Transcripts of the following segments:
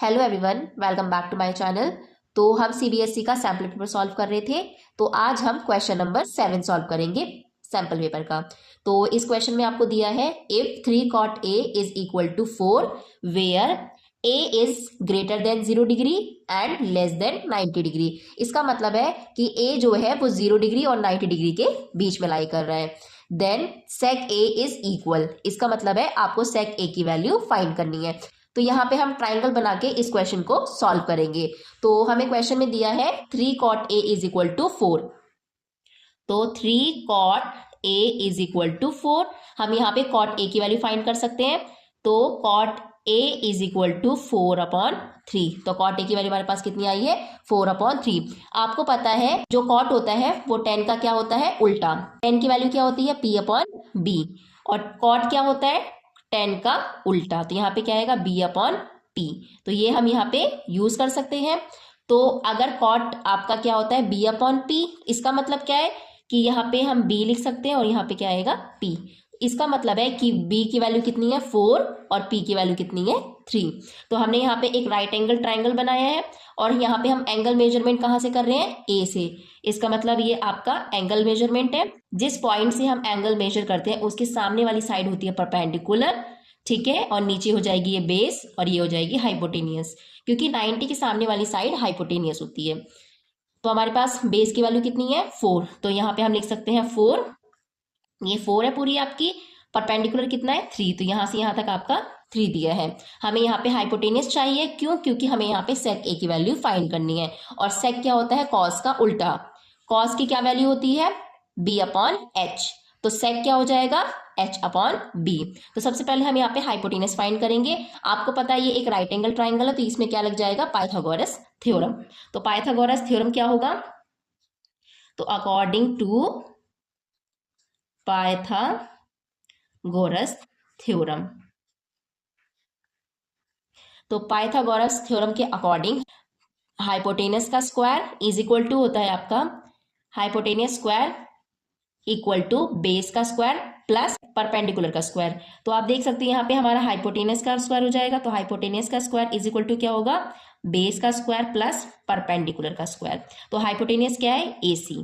Hello everyone, welcome back to my channel. तो हम CBSE का सैम्पल पेपर सॉल्व कर रहे थे। तो आज हम क्वेश्चन नंबर 7 सॉल्व करेंगे सैम्पल पेपर का। तो इस क्वेश्चन में आपको दिया है if 3 cot A is equal to 4 where A is greater than 0 degree and less than 90 degree. इसका मतलब है कि A जो है वो 0 डिग्री और 90 डिग्री के बीच में लाई कर रहा है। Then sec A is equal, इसका मतलब है आपको sec A की वैल्यू फाइंड करनी है। तो यहाँ पे हम ट्राइंगल बना के इस क्वेश्चन को सॉल्व करेंगे। तो हमें क्वेश्चन में दिया है 3 cot A is equal to 4। तो 3 cot A is equal to 4। हम यहाँ पे cot A की वैल्यू फाइंड कर सकते हैं। तो cot A is equal to 4/3। तो cot A की वैल्यू हमारे पास कितनी आई है? 4/3। आपको पता है जो cot होता है वो tan का क्या होता है? उल्टा। tan की वैल्यू क्या होती है? P/B। और cot क्या होता है? tan का उल्टा। तो यहाँ पे क्या आएगा? B/P। तो ये हम यहाँ पे यूज कर सकते हैं। तो अगर cot आपका क्या होता है? B/P, इसका मतलब क्या है कि यहाँ पे हम B लिख सकते हैं और यहाँ पे क्या आएगा? P। इसका मतलब है कि B की वैल्यू कितनी है? 4 और P की वैल्यू कितनी है? 3। तो हमने यहाँ पे एक राइट एंगल ट्राइंगल बनाया है और यहाँ पे हम एंगल मेजरमेंट कहाँ से कर रहे हैं? A से। इसका मतलब ये आपका एंगल मेजरमेंट है। जिस पॉइंट से हम एंगल मेजर करते हैं उसके सामने वाली साइड होती है परपेंडिकुलर, ठीक है, और नीचे हो जाएगी ये बेस और ये हो जाएगी हाइपोटेनियस, क्योंकि 90 के सामने वाली साइड हाइपोटेनियस होती है। तो हमारे पास बेस की वैल्यू कितनी है? 4। तो यहाँ पे हम लिख सकते हैं 4। ये 4 है पूरी आपकी। परपेंडिकुलर कितना है? 3। तो यहाँ से यहाँ तक आपका 3 दिया है। हमें यहाँ पे हाइपोटेनियस चाहिए। क्यों? क्योंकि हमें यहाँ पे sec A की वैल्यू फाइंड करनी है। और sec क्या होता है? cos का उल्टा। cos की क्या वैल्यू होती है? B/H। तो sec क्या हो जाएगा? H/B। तो सबसे पहले हम यहाँ पे हाइपोटेनियस फाइंड करेंगे। आपको पता है ये एक राइट एंगल ट्राइंगल है, तो इसमें क्या लग जाएगा? Pythagoras theorem. तो पाइथागोरस थ्योरम क्या होगा? तो अकॉर्डिंग टू पाइथागोरस थ्योरम, तो पाइथागोरस थ्योरम के अकॉर्डिंग हाइपोटेनस का स्क्वायर इज इक्वल टू होता है आपका hypotenuse square equal to base का स्क्वायर प्लस परपेंडिकुलर का स्क्वायर। तो आप देख सकते हैं यहाँ पे हमारा हाइपोटेनस का स्क्वायर हो जाएगा। तो हाइपोटेनस का स्क्वायर इज इक्वल टू क्या होगा? बेस का स्क्वायर प्लस परपेंडिकुलर का स्क्वायर। तो हाइपोटेनस क्या है? AC।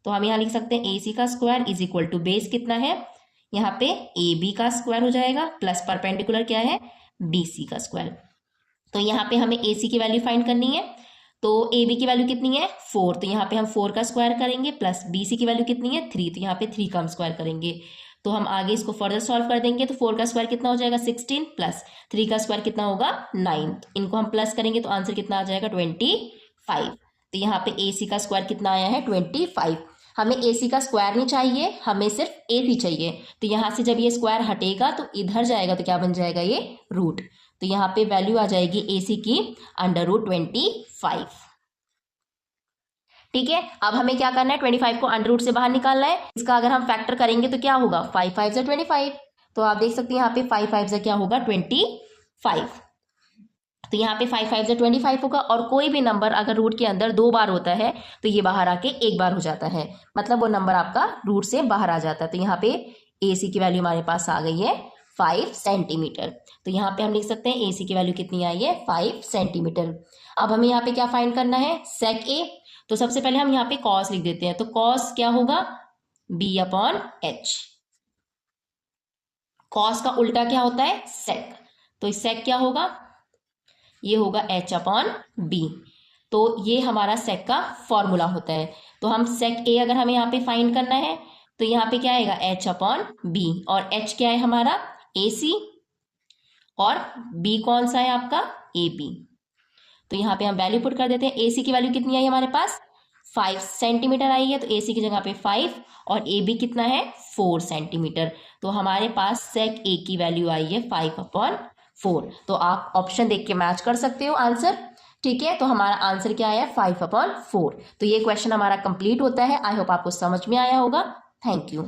तो हम यहाँ लिख सकते हैं AC का square is equal to base कितना है? यहाँ पे AB का स्क्वायर हो जाएगा प्लस परपेंडिकुलर क्या है? BC का स्क्वायर। तो यहाँ पे हमें AC की वैल्यू फाइंड करनी है। तो AB की वैल्यू कितनी है? 4। तो यहाँ पे हम 4 का स्क्वायर करेंगे प्लस BC की वैल्यू कितनी है? 3। तो यहाँ पे 3 का हम स्क्वायर करेंगे। तो हम आगे इसको फर्दर सॉल्व कर देंगे। तो 4 का स्क्वायर कितना हो जाएगा? 16 प्लस 3 का स्क्वायर कितना होगा? 9। तो इनको हम प्लस करेंगे तो आंसर कितना आ जाएगा? 25। तो यहाँ पे AC का स्क्वायर कितना आया है? 25। हमें AC का स्क्वायर नहीं चाहिए, हमें सिर्फ AC चाहिए। तो यहाँ से जब ये स्क्वायर हटेगा तो इधर जाएगा तो क्या बन जाएगा? ये रूट। तो यहाँ पे वैल्यू आ जाएगी AC की √25। ठीक है, अब हमें क्या करना है? 25 को अंडर रूट से बाहर निकालना है। इसका अगर हम फैक्टर करेंगे तो क्या होगा? 5 5 जा 25। तो आप देख सकते हैं यहाँ पे 5 5 जा क्या होगा? 25। तो यहाँ पे 5 5 जा 25 होगा। और कोई भी नंबर अगर रूट के अंदर 2 बार होता है तो ये बाहर आके 1 बार हो जाता है, मतलब वो नंबर आपका रूट से बाहर आ जाता है। तो यहाँ पे AC की वैल्यू हमारे पास आ गई है 5 सेंटीमीटर। तो यहाँ पे हम लिख सकते हैं AC की वैल्यू कितनी आई है? 5 सेंटीमीटर। अब हमें यहाँ पे क्या फाइंड करना है? sec A। तो सबसे पहले हम यहाँ पे cos लिख देते हैं। तो cos क्या होगा? B/H। cos का उल्टा क्या होता है? sec। तो sec क्या होगा? ये होगा H/B। तो ये हमारा sec का फॉर्मूला होता है। तो हम sec A अगर हमें यहाँ पे फाइंड करना है तो यहाँ पे क्या आएगा? H/B। और H क्या है हमारा? AC। और B कौन सा है आपका? AB। तो यहाँ पे हम वैल्यू पुट कर देते हैं। AC की वैल्यू कितनी आई हमारे पास? 5 सेंटीमीटर आई है। तो AC की जगह पे 5 और AB कितना है? 4 सेंटीमीटर। तो हमारे पास sec A की वैल्यू आई है 5/4। तो आप ऑप्शन देख के मैच कर सकते हो आंसर। ठीक है, तो हमारा आंसर क्या आया? 5/4। तो ये क्वेश्चन हमारा कंप्लीट होता है। आई होप आपको समझ में आया होगा। Thank you.